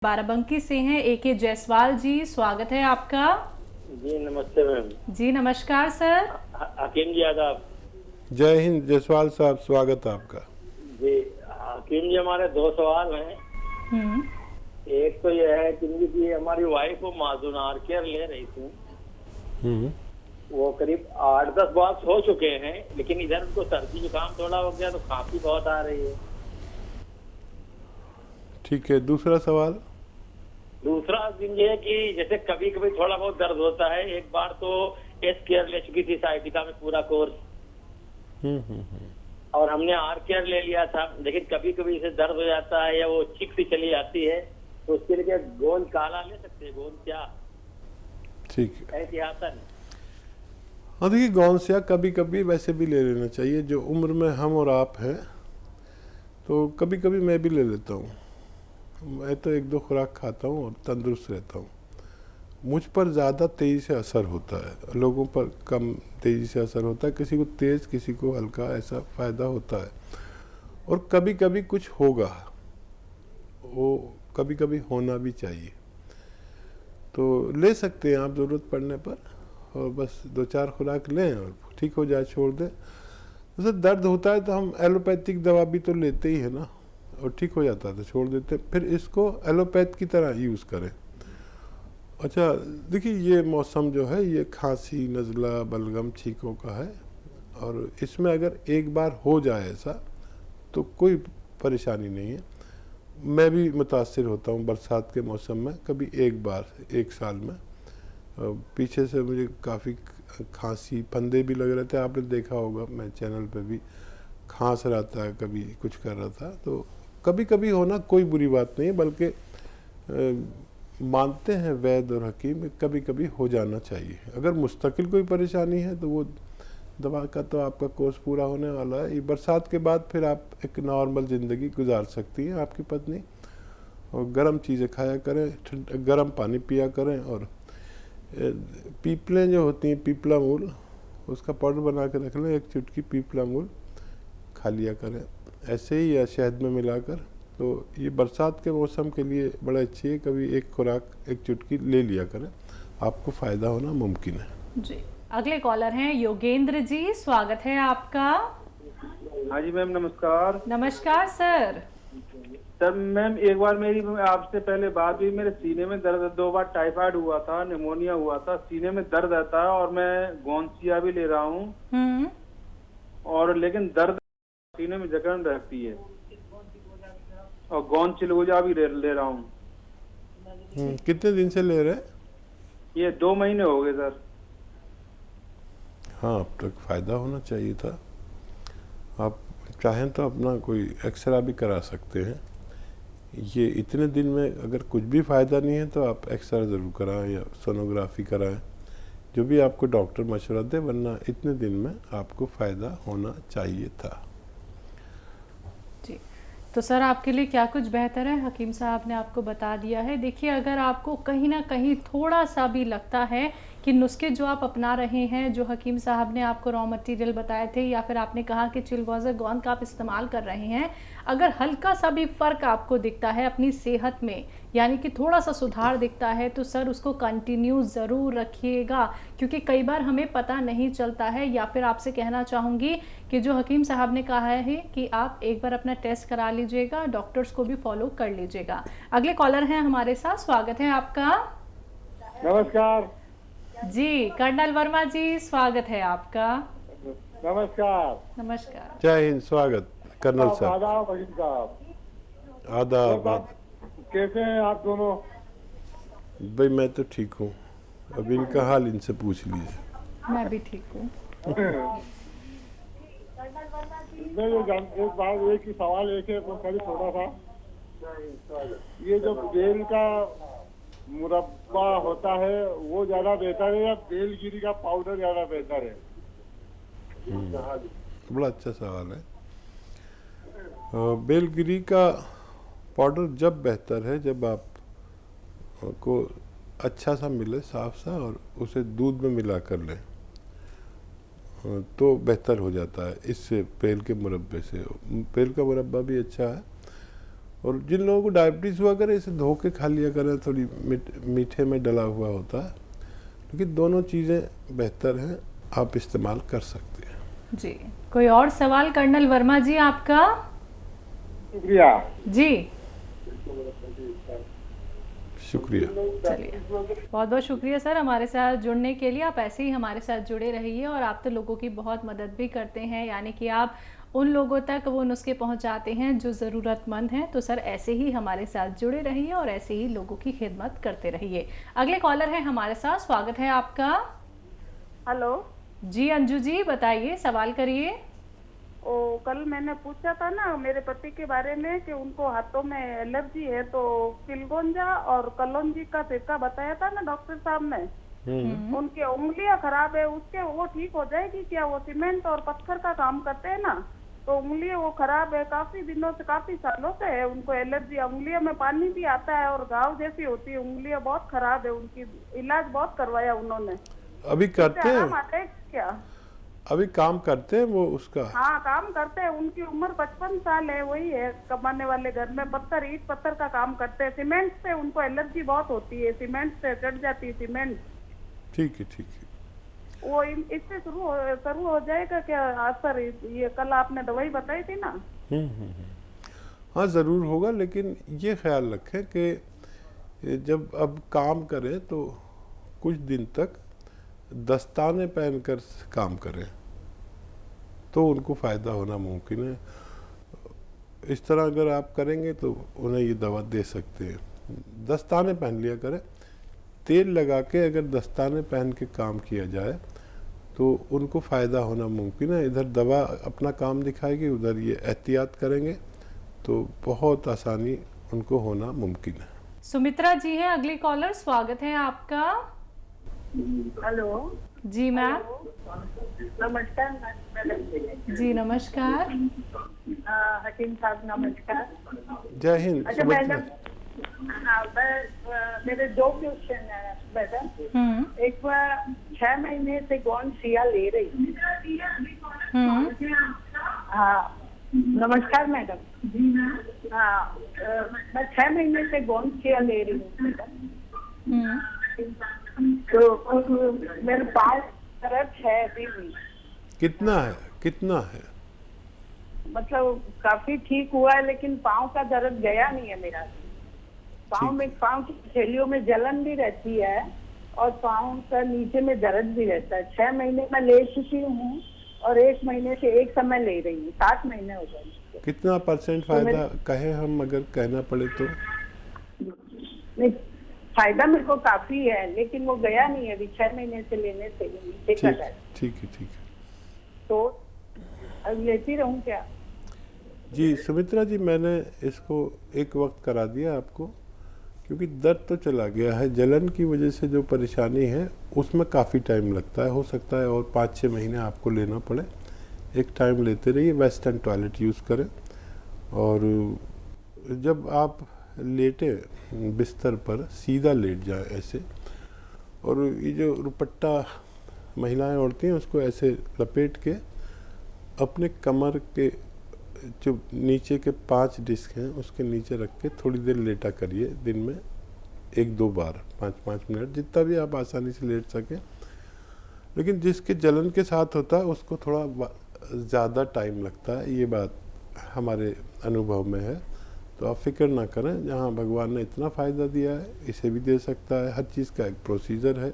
बाराबंकी से हैं AK जायसवाल जी, स्वागत है आपका। जी नमस्ते मैम। जी नमस्कार सर। हकीम जी आदाब। जय हिंद जायसवाल साहब, स्वागत है आपका। जी हकीम जी, हमारे दो सवाल हैं। एक तो यह है कि हमारी वाइफ वो माजून आर केयर ले रही थी, वो करीब 8-10 बार हो चुके हैं, लेकिन इधर उनको सर्दी जुकाम थोड़ा हो गया तो खांसी बहुत आ रही है। ठीक है, दूसरा सवाल। दूसरा दिन ये है कि जैसे कभी कभी थोड़ा बहुत दर्द होता है। एक बार तो एस केयर ले चुकी थी साइटिका में पूरा कोर्स, और हमने आर केयर ले लिया था, लेकिन कभी कभी इसे दर्द हो जाता है या वो चिक सी चली जाती है, तो उसके लिए गोंद काला ले सकते हैं? गोंद क्या ठीक है। एहतियातन। हाँ देखिए, गौनसिया कभी कभी वैसे भी ले लेना चाहिए। जो उम्र में हम और आप हैं, तो कभी कभी मैं भी ले लेता हूँ। मैं तो 1-2 खुराक खाता हूँ और तंदुरुस्त रहता हूँ। मुझ पर ज़्यादा तेज़ी से असर होता है, लोगों पर कम तेज़ी से असर होता है। किसी को तेज़, किसी को हल्का, ऐसा फ़ायदा होता है। और कभी कभी कुछ होगा, वो कभी कभी होना भी चाहिए, तो ले सकते हैं आप ज़रूरत पड़ने पर। और बस 2-4 खुराक लें और ठीक हो जाए, छोड़ दें। जैसे दर्द होता है तो हम एलोपैथिक दवा भी तो लेते ही है ना, और ठीक हो जाता है तो छोड़ देते हैं। फिर इसको एलोपैथ की तरह यूज़ करें। अच्छा देखिए, ये मौसम जो है ये खांसी, नज़ला, बलगम, छींकों का है, और इसमें अगर एक बार हो जाए ऐसा तो कोई परेशानी नहीं है। मैं भी मुतासिर होता हूँ बरसात के मौसम में, कभी एक बार 1 साल में। पीछे से मुझे काफ़ी खांसी, फंदे भी लग रहे थे, आपने देखा होगा, मैं चैनल पे भी खांस रहा था, कभी कुछ कर रहा था। तो कभी कभी होना कोई बुरी बात नहीं है, बल्कि मानते हैं वैद्य और हकीम, कभी कभी हो जाना चाहिए। अगर मुस्तकिल कोई परेशानी है तो वो दवा का तो आपका कोर्स पूरा होने वाला है। ये बरसात के बाद फिर आप एक नॉर्मल ज़िंदगी गुजार सकती हैं आपकी पत्नी। और गर्म चीज़ें खाया करें, गर्म पानी पिया करें, और पीपलें जो होती हैं, पीपला मूल, उसका पाउडर बना के रख लें। 1 चुटकी पीपला मूल खा लिया करें ऐसे ही, या शहद में मिलाकर। तो ये बरसात के मौसम के लिए बड़ा अच्छी है। कभी एक खुराक 1 चुटकी ले लिया करें, आपको फ़ायदा होना मुमकिन है जी। अगले कॉलर हैं योगेंद्र जी, स्वागत है आपका। हाँ जी मैम, नमस्कार। नमस्कार सर। सर मैम, एक बार मेरी आपसे पहले बात हुई, मेरे सीने में दर्द, 2 बार टाइफाइड हुआ था, निमोनिया हुआ था, सीने में दर्द रहता है, और मैं गोंसिया भी ले रहा हूँ, और लेकिन दर्द सीने में जकड़न रहती है, और गोंद चिलगोजा भी ले रहा हूँ। कितने दिन से ले रहे हैं? ये 2 महीने हो गए सर। हाँ, अब तक फ़ायदा होना चाहिए था। आप चाहें तो अपना कोई एक्सरा भी करा सकते हैं। ये इतने दिन में अगर कुछ भी फ़ायदा नहीं है तो आप एक्सरा ज़रूर कराएं या सोनोग्राफी कराएं, जो भी आपको डॉक्टर मशवरा दे, वरना इतने दिन में आपको फ़ायदा होना चाहिए था। जी, तो सर आपके लिए क्या कुछ बेहतर है, हकीम साहब ने आपको बता दिया है। देखिए, अगर आपको कहीं ना कहीं थोड़ा सा भी लगता है कि नुस्खे जो आप अपना रहे हैं, जो हकीम साहब ने आपको रॉ मटेरियल बताए थे, या फिर आपने कहा कि चिलगोज़ा गोंद का आप इस्तेमाल कर रहे हैं, अगर हल्का सा भी फ़र्क आपको दिखता है अपनी सेहत में, यानी कि थोड़ा सा सुधार दिखता है, तो सर उसको कंटिन्यू ज़रूर रखिएगा, क्योंकि कई बार हमें पता नहीं चलता है। या फिर आपसे कहना चाहूँगी कि जो हकीम साहब ने कहा है कि आप एक बार अपना टेस्ट करा लीजिएगा, डॉक्टर्स को भी फॉलो कर लीजिएगा। अगले कॉलर हैं हमारे साथ, स्वागत है आपका। नमस्कार जी, कर्नल वर्मा जी, स्वागत है आपका। नमस्कार। नमस्कार। जय हिंद, स्वागत कर्नल साहब। आदाब हकीम साहब। आदाब। कैसे हैं आप दोनों? भाई मैं तो ठीक हूँ, अब इनका हाल इनसे पूछ लीजिए। मैं भी ठीक हूँ। एक बात, एक ही सवाल एक है, वो कभी छोटा था। ये जो बेल का मुरब्बा होता है वो ज्यादा बेहतर है, या बेलगिरी का पाउडर ज्यादा बेहतर है? बड़ा अच्छा सवाल है। बेलगिरी का पाउडर जब बेहतर है जब आपको अच्छा सा मिले, साफ सा, और उसे दूध में मिला कर लें, तो बेहतर हो जाता है इससे, बेल के मुरब्बे से। बेल का मुरब्बा भी अच्छा है, और जिन लोगों को डायबिटीज़ हुआ करे इसे धो के खा लिया करें, थोड़ी मीठे में डला हुआ होता है, लेकिन दोनों चीज़ें बेहतर हैं, आप इस्तेमाल कर सकते हैं। जी, कोई और सवाल कर्नल वर्मा जी आपका? शुक्रिया जी, शुक्रिया। चलिए, बहुत बहुत शुक्रिया सर हमारे साथ जुड़ने के लिए। आप ऐसे ही हमारे साथ जुड़े रहिए, और आप तो लोगों की बहुत मदद भी करते हैं, यानी कि आप उन लोगों तक वो नुस्खे पहुंचाते हैं जो ज़रूरतमंद हैं। तो सर ऐसे ही हमारे साथ जुड़े रहिए और ऐसे ही लोगों की खिदमत करते रहिए। अगले कॉलर है हमारे साथ, स्वागत है आपका। हेलो जी अंजू जी, बताइए, सवाल करिए। कल मैंने पूछा था ना मेरे पति के बारे में कि उनको हाथों में एलर्जी है, तो चिलगोंजा और कलौंजी का सिरका बताया था ना डॉक्टर साहब ने। उनकी उंगलियां खराब है, उसके वो ठीक हो जाएगी क्या? वो सीमेंट और पत्थर का काम करते हैं ना, तो उंगलियां वो खराब है, काफी दिनों से, काफी सालों से है उनको एलर्जी। उंगलियों में पानी भी आता है और घाव जैसी होती है, उंगलियां बहुत खराब है उनकी। इलाज बहुत करवाया उन्होंने। अभी करते हैं? आराम आता है क्या? अभी काम करते हैं वो उसका? हाँ काम करते हैं। उनकी उम्र 55 साल है। वही है कमाने वाले घर में पत्थर, ईट पत्थर का काम करते हैं। सीमेंट से उनको एलर्जी बहुत होती है, सीमेंट से चढ़ जाती है सीमेंट। ठीक है, ठीक है। वो इससे शुरू हो जाएगा क्या असर? ये कल आपने दवाई बताई थी ना। हाँ ज़रूर होगा, लेकिन ये ख्याल रखें कि जब अब काम करें तो कुछ दिन तक दस्ताने पहनकर काम करें तो उनको फ़ायदा होना मुमकिन है। इस तरह अगर आप करेंगे तो उन्हें ये दवा दे सकते हैं। दस्ताने पहन लिया करें, तेल लगा के अगर दस्ताने पहन के काम किया जाए तो उनको फ़ायदा होना मुमकिन है। इधर दवा अपना काम दिखाएगी, उधर ये एहतियात करेंगे तो बहुत आसानी उनको होना मुमकिन है। सुमित्रा जी है अगली कॉलर, स्वागत है आपका। हेलो जी मैम। नमस्कार मैडम जी नमस्कार। हकीम साहब नमस्कार। जय हिंद। अच्छा मैडम, हाँ मेरे 2 क्वेश्चन है मैडम। एक बार 6 महीने से गौनसिया ले रही है। हाँ नमस्कार मैडम। हाँ मैं 6 महीने से गौनसिया ले रही हूँ मैडम। तो मेरे पास दर्द है अभी भी। कितना है? मतलब काफी ठीक हुआ है, लेकिन पाँव का दर्द गया नहीं है मेरा। पाँव की थैलियों में जलन भी रहती है और पाँव का नीचे में दर्द भी रहता है। 6 महीने में ले चुकी हूँ और 1 महीने से एक समय ले रही हूँ। 7 महीने हो गए। कितना % फायदा कहे हम अगर कहना पड़े तो? नहीं, फायदा मेरे को काफी है, लेकिन वो गया नहीं है अभी 6 महीने से लेने से। ठीक है। तो अब लेती रहूं क्या? जी सुमित्रा जी, मैंने इसको एक वक्त करा दिया आपको, क्योंकि दर्द तो चला गया है। जलन की वजह से जो परेशानी है उसमें काफ़ी टाइम लगता है। हो सकता है और 5-6 महीने आपको लेना पड़े। एक टाइम लेते रहिए। वेस्टर्न टॉयलेट यूज़ करें, और जब आप लेटे बिस्तर पर सीधा लेट जाए ऐसे, और ये जो दुपट्टा महिलाएं ओढ़ती हैं उसको ऐसे लपेट के अपने कमर के जो नीचे के 5 डिस्क हैं उसके नीचे रख के थोड़ी देर लेटा करिए। दिन में 1-2 बार 5-5 मिनट, जितना भी आप आसानी से लेट सकें। लेकिन जिसके जलन के साथ होता है उसको थोड़ा ज़्यादा टाइम लगता है, ये बात हमारे अनुभव में है। तो आप फिक्र ना करें, जहाँ भगवान ने इतना फ़ायदा दिया है इसे भी दे सकता है। हर चीज़ का एक प्रोसीजर है।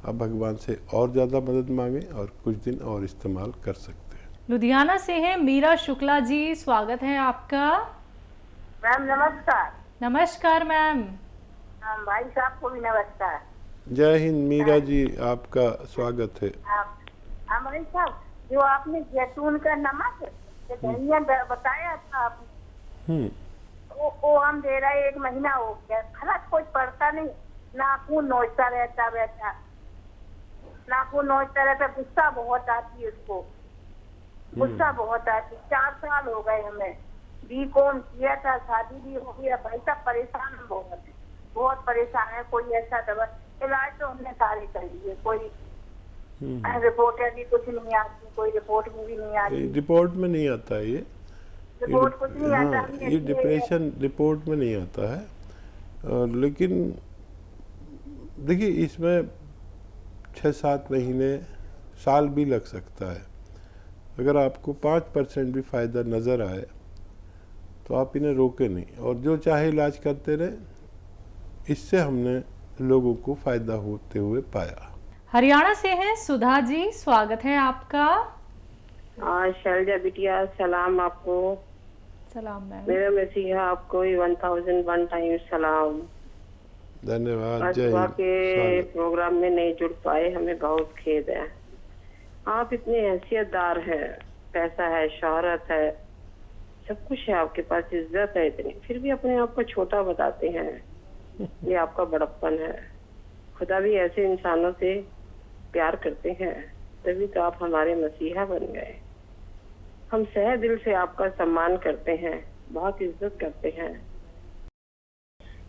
आप भगवान से और ज़्यादा मदद मांगें और कुछ दिन और इस्तेमाल कर सकते हैं। लुधियाना से है मीरा शुक्ला जी, स्वागत है आपका। मैम नमस्कार। नमस्कार मैम। भाई साहब को भी नमस्कार। जय हिंद मीरा जी, आपका स्वागत है। भाई साहब, जो आपने जैतून का नमक धनिया बताया था आपने, वो हम दे रहे 1 महीना हो गया, फर्क कुछ पड़ता नहीं। नाखून नोचता रहता, नाखून नोचता रहता। गुस्सा बहुत आती है उसको, गुस्सा बहुत आती। 4 साल हो गए हमें। बीकॉम किया था, शादी भी हो गया। भाई साहब परेशान बहुत परेशान है। कोई ऐसा दवा इलाज तो हमने सारे कर लिए, कोई रिपोर्ट भी कुछ नहीं आती, कोई रिपोर्ट में भी नहीं आती। रिपोर्ट में नहीं आता है ये, रिपोर्ट कुछ नहीं आता। हाँ, ये डिप्रेशन रिपोर्ट में नहीं आता है, लेकिन देखिए इसमें 6-7 महीने, साल भी लग सकता है। अगर आपको 5% भी फ़ायदा नज़र आए तो आप इन्हें रोके नहीं, और जो चाहे इलाज करते रहे। इससे हमने लोगों को फ़ायदा होते हुए पाया। हरियाणा से हैं सुधा जी, स्वागत है आपका। शैलजा बिटिया, सलाम आपको। सलाम मैम। मेरा मसीहा आपको 1001 टाइम सलाम। धन्यवाद। आज जय सुबह हिंद। के स्वागत। प्रोग्राम में नहीं जुड़ पाए, हमें बहुत खेद है। आप इतने हैसियतदार हैं, पैसा है, शोहरत है, सब कुछ है आपके पास, इज्जत है इतनी, फिर भी अपने आप को छोटा बताते हैं। ये आपका बड़प्पन है। खुदा भी ऐसे इंसानों से प्यार करते हैं, तभी तो आप हमारे मसीहा बन गए। हम सह दिल से आपका सम्मान करते हैं, बहुत इज्जत करते हैं।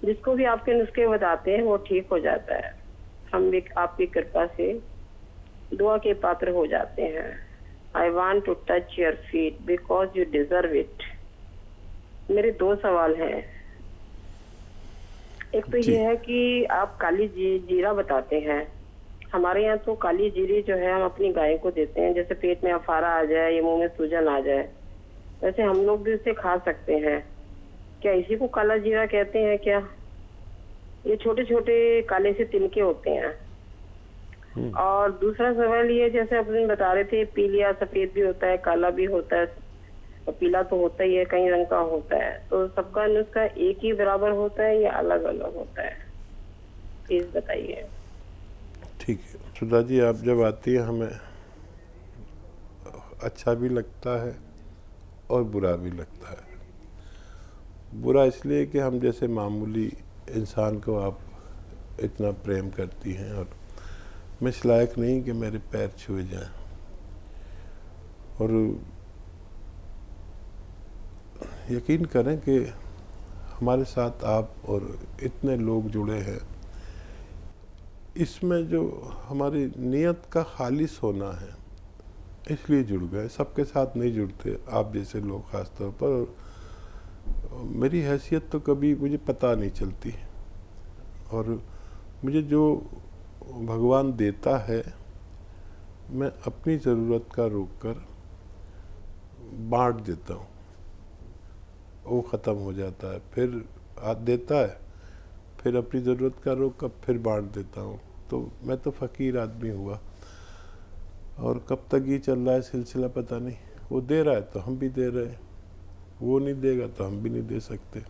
जिसको भी आपके नुस्खे बताते हैं वो ठीक हो जाता है। हम भी आपकी कृपा से दुआ के पात्र हो जाते हैं। I want to touch your feet because you deserve it. मेरे 2 सवाल हैं। एक तो ये है कि आप काली जीरा बताते हैं। हमारे यहाँ तो काली जीरी जो है हम अपनी गाय को देते हैं, जैसे पेट में अफारा आ जाए या मुंह में सूजन आ जाए, वैसे हम लोग भी इसे खा सकते हैं। क्या इसी को काला जीरा कहते हैं क्या? ये छोटे छोटे काले से तिनके होते हैं। और दूसरा सवाल ये, जैसे अपने बता रहे थे, पीलिया सफेद भी होता है, काला भी होता है, और पीला तो होता ही है, कई रंग का होता है। तो सबका नुस्खा एक ही बराबर होता है या अलग अलग होता है? प्लीज बताइए। ठीक है सुधा जी, आप जब आती है हमें अच्छा भी लगता है और बुरा भी लगता है। बुरा इसलिए कि हम जैसे मामूली इंसान को आप इतना प्रेम करती हैं, और मैं इस लायक नहीं कि मेरे पैर छुए जाएं। और यकीन करें कि हमारे साथ आप और इतने लोग जुड़े हैं, इसमें जो हमारी नीयत का खालिस होना है, इसलिए जुड़ गए। सबके साथ नहीं जुड़ते आप जैसे लोग ख़ास तौर पर। और मेरी हैसियत तो कभी मुझे पता नहीं चलती, और मुझे जो भगवान देता है मैं अपनी ज़रूरत का रोक कर बांट देता हूँ। वो ख़त्म हो जाता है, फिर देता है, फिर अपनी ज़रूरत का रोक कर फिर बांट देता हूँ। तो मैं तो फ़कीर आदमी हुआ, और कब तक ये चल रहा है सिलसिला पता नहीं। वो दे रहा है तो हम भी दे रहे हैं, वो नहीं देगा तो हम भी नहीं दे सकते।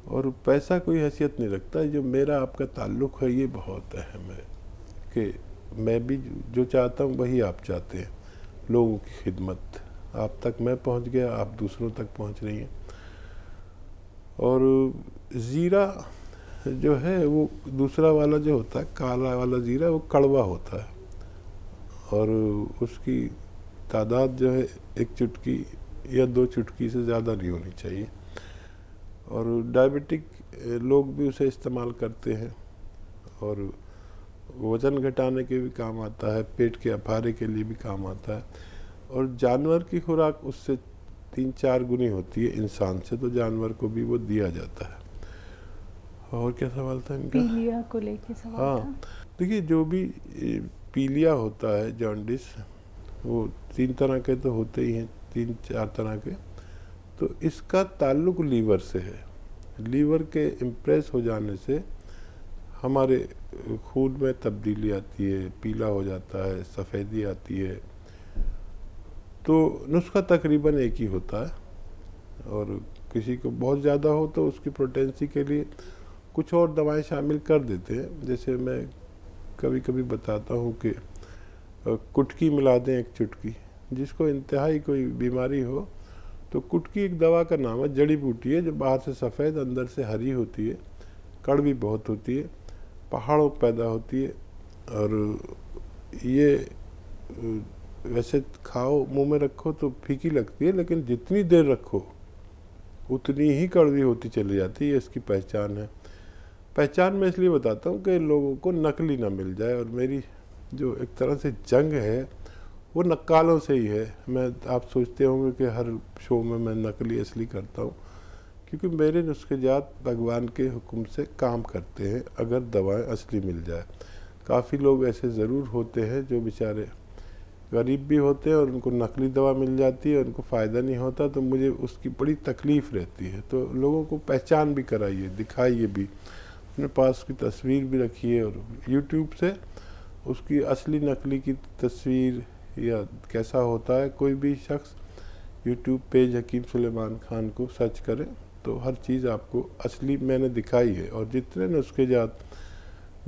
और पैसा कोई हैसियत नहीं रखता। जो मेरा आपका ताल्लुक़ है ये बहुत अहम है कि मैं भी जो चाहता हूँ वही आप चाहते हैं। लोगों की खिदमत, आप तक मैं पहुँच गया, आप दूसरों तक पहुँच रही हैं। और ज़ीरा जो है वो दूसरा वाला जो होता है, काला वाला ज़ीरा, वो कड़वा होता है, और उसकी तादाद जो है 1 चुटकी या 2 चुटकी से ज़्यादा नहीं होनी चाहिए। और डायबिटिक लोग भी उसे इस्तेमाल करते हैं, और वज़न घटाने के भी काम आता है, पेट के अफारे के लिए भी काम आता है। और जानवर की खुराक उससे 3-4 गुनी होती है इंसान से, तो जानवर को भी वो दिया जाता है। और क्या सवाल था इनका? पीलिया को लेके सवाल हाँ, था। देखिए जो भी पीलिया होता है, जॉन्डिस, वो 3 तरह के तो होते ही हैं, 3-4 तरह के। तो इसका ताल्लुक़ लीवर से है। लीवर के इम्प्रेस हो जाने से हमारे खून में तब्दीली आती है, पीला हो जाता है, सफ़ेदी आती है। तो नुस्खा तकरीबन एक ही होता है, और किसी को बहुत ज़्यादा हो तो उसकी पोटेंसी के लिए कुछ और दवाएं शामिल कर देते हैं। जैसे मैं कभी कभी बताता हूँ कि कुटकी मिला दें 1 चुटकी। जिसको इंतहाई कोई बीमारी हो तो कुटकी एक दवा का नाम है, जड़ी बूटी है, जो बाहर से सफ़ेद अंदर से हरी होती है, कड़वी बहुत होती है, पहाड़ों पैदा होती है। और ये वैसे खाओ, मुंह में रखो तो फीकी लगती है, लेकिन जितनी देर रखो उतनी ही कड़वी होती चली जाती है। इसकी पहचान है। पहचान मैं इसलिए बताता हूँ कि लोगों को नकली ना मिल जाए। और मेरी जो एक तरह से जंग है वो नक्कालों से ही है। आप सोचते होंगे कि हर शो में मैं नकली असली करता हूँ, क्योंकि मेरे नुस्खेजात भगवान के हुक्म से काम करते हैं अगर दवाएं असली मिल जाए। काफ़ी लोग ऐसे ज़रूर होते हैं जो बेचारे गरीब भी होते हैं और उनको नकली दवा मिल जाती है, उनको फ़ायदा नहीं होता, तो मुझे उसकी बड़ी तकलीफ़ रहती है। तो लोगों को पहचान भी कराइए, दिखाइए भी, अपने पास की तस्वीर भी रखिए और यूट्यूब से उसकी असली नकली की तस्वीर या कैसा होता है, कोई भी शख्स यूट्यूब पेज हकीम सुलेमान खान को सर्च करें तो हर चीज़ आपको असली मैंने दिखाई है। और जितने नुस्खेजात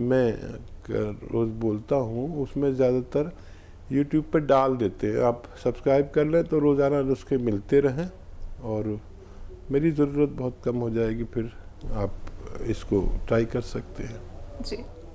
मैं रोज़ बोलता हूँ उसमें ज़्यादातर यूट्यूब पे डाल देते हैं। आप सब्सक्राइब कर लें तो रोज़ाना नुस्खे मिलते रहें और मेरी ज़रूरत बहुत कम हो जाएगी, फिर आप इसको ट्राई कर सकते हैं। जी।